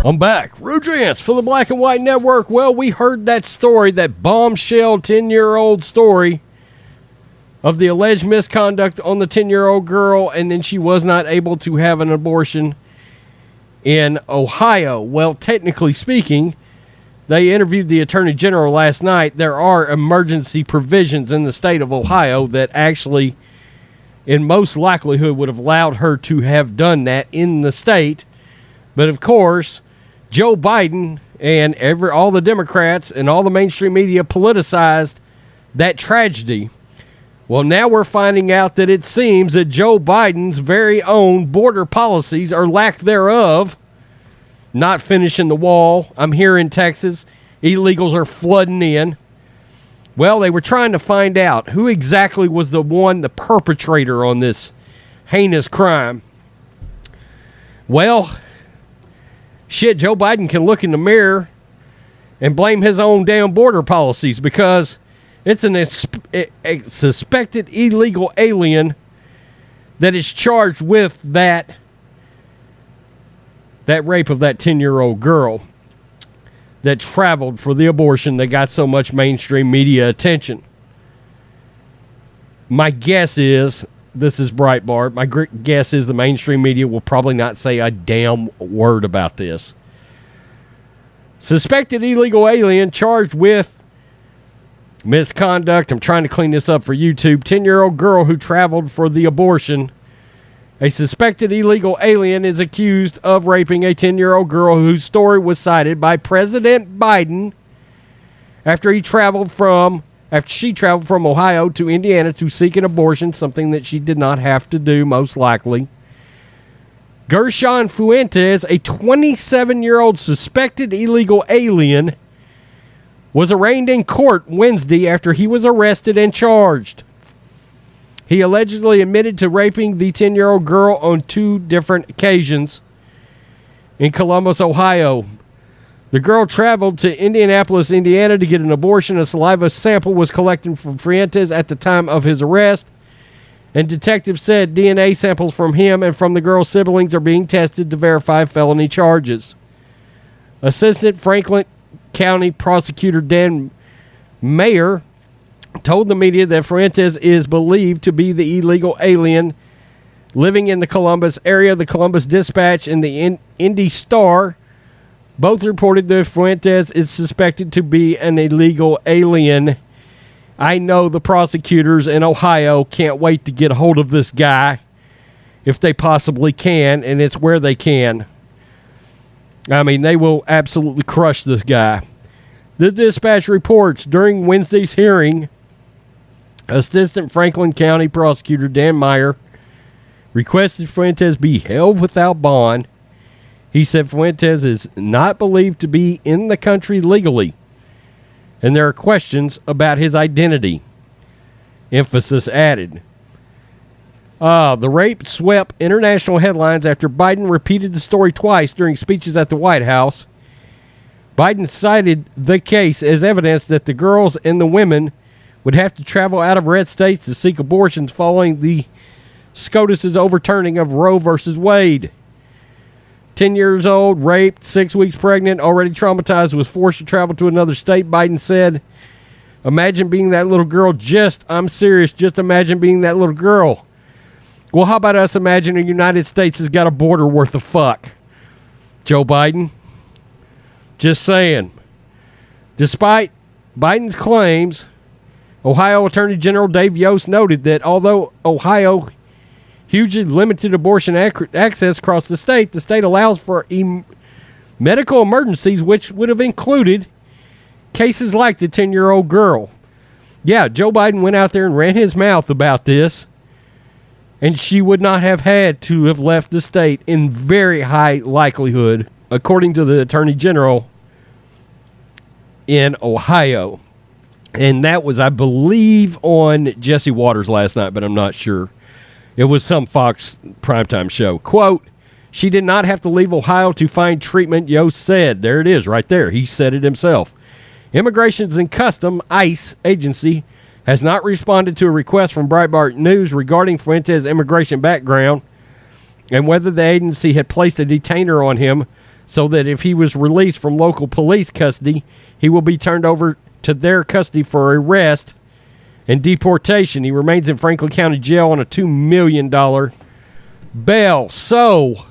I'm back. Rudrance for the Black and White Network. Well, we heard that story, that bombshell 10-year-old story of the alleged misconduct on the 10-year-old girl, and then she was not able to have an abortion in Ohio. Well, technically speaking, they interviewed the Attorney General last night. There are emergency provisions in the state of Ohio that actually, in most likelihood, would have allowed her to have done that in the state. But, of course, Joe Biden and all the Democrats and all the mainstream media politicized that tragedy. Well, now we're finding out that it seems that Joe Biden's very own border policies, or lack thereof, not finishing the wall. I'm here in Texas. Illegals are flooding in. Well, they were trying to find out who exactly was the perpetrator on this heinous crime. Well, shit, Joe Biden can look in the mirror and blame his own damn border policies, because it's a suspected illegal alien that is charged with that rape of that 10-year-old girl that traveled for the abortion that got so much mainstream media attention. My guess is, this is Breitbart, my guess is the mainstream media will probably not say a damn word about this. Suspected illegal alien charged with misconduct. I'm trying to clean this up for YouTube. 10-year-old girl who traveled for the abortion. A suspected illegal alien is accused of raping a 10-year-old girl whose story was cited by President Biden after she traveled from Ohio to Indiana to seek an abortion, something that she did not have to do, most likely. Gershon Fuentes, a 27-year-old suspected illegal alien, was arraigned in court Wednesday after he was arrested and charged. He allegedly admitted to raping the 10-year-old girl on 2 different occasions in Columbus, Ohio. The girl traveled to Indianapolis, Indiana to get an abortion. A saliva sample was collected from Fuentes at the time of his arrest, and detectives said DNA samples from him and from the girl's siblings are being tested to verify felony charges. Assistant Franklin County Prosecutor Dan Mayer told the media that Fuentes is believed to be the illegal alien living in the Columbus area. The Columbus Dispatch and the Indy Star both reported that Fuentes is suspected to be an illegal alien. I know the prosecutors in Ohio can't wait to get a hold of this guy if they possibly can, and it's where they can. I mean, they will absolutely crush this guy. The Dispatch reports during Wednesday's hearing, Assistant Franklin County Prosecutor Dan Mayer requested Fuentes be held without bond. He said Fuentes is not believed to be in the country legally, and there are questions about his identity. Emphasis added. The rape swept international headlines after Biden repeated the story twice during speeches at the White House. Biden cited the case as evidence that the girls and the women would have to travel out of red states to seek abortions following the SCOTUS's overturning of Roe versus Wade. 10 years old, raped, 6 weeks pregnant, already traumatized, was forced to travel to another state. Biden said, imagine being that little girl. I'm serious, just imagine being that little girl. Well, how about us imagining the United States has got a border worth of fuck? Joe Biden? Just saying. Despite Biden's claims, Ohio Attorney General Dave Yost noted that although Ohio hugely limited abortion access across the state allows for medical emergencies, which would have included cases like the 10-year-old girl. Yeah, Joe Biden went out there and ran his mouth about this, and she would not have had to have left the state in very high likelihood, according to the Attorney General in Ohio. And that was, I believe, on Jesse Waters last night, but I'm not sure. It was some Fox primetime show. Quote, she did not have to leave Ohio to find treatment, Yost said. There it is, right there. He said it himself. Immigrations and Customs, ICE agency, has not responded to a request from Breitbart News regarding Fuentes' immigration background and whether the agency had placed a detainer on him so that if he was released from local police custody, he will be turned over to their custody for arrest and deportation. He remains in Franklin County Jail on a $2 million bail. So,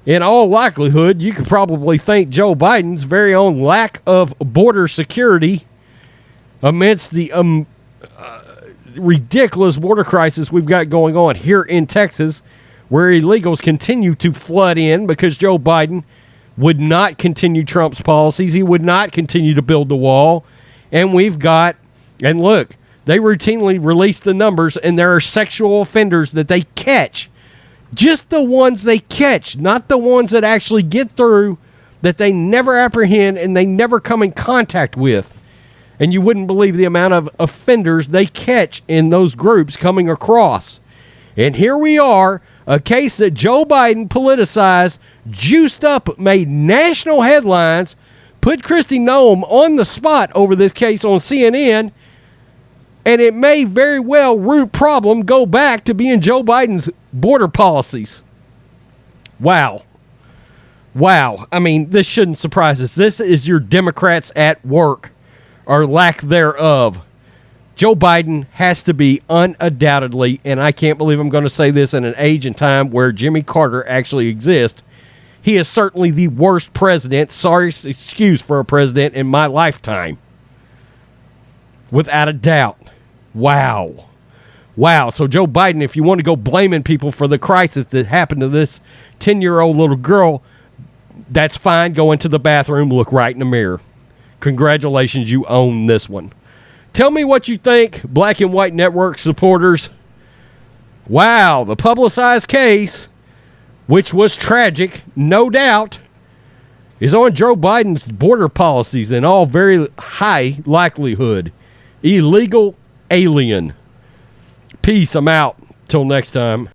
in all likelihood, you could probably thank Joe Biden's very own lack of border security amidst the ridiculous border crisis we've got going on here in Texas, where illegals continue to flood in because Joe Biden would not continue Trump's policies. He would not continue to build the wall. And look, they routinely release the numbers, and there are sexual offenders that they catch. Just the ones they catch, not the ones that actually get through, that they never apprehend and they never come in contact with. And you wouldn't believe the amount of offenders they catch in those groups coming across. And here we are, a case that Joe Biden politicized, juiced up, made national headlines, put Kristi Noem on the spot over this case on CNN, and it may very well root problem go back to being Joe Biden's border policies. Wow. I mean, this shouldn't surprise us. This is your Democrats at work, or lack thereof. Joe Biden has to be undoubtedly, and I can't believe I'm going to say this in an age and time where Jimmy Carter actually exists, he is certainly the worst president, sorry excuse for a president, in my lifetime. Without a doubt. Wow. So Joe Biden, if you want to go blaming people for the crisis that happened to this 10-year-old little girl, that's fine. Go into the bathroom, look right in the mirror. Congratulations, you own this one. Tell me what you think, Black and White Network supporters. Wow, the publicized case, which was tragic, no doubt, is on Joe Biden's border policies in all very high likelihood. Illegal alien. Peace, I'm out. Till next time.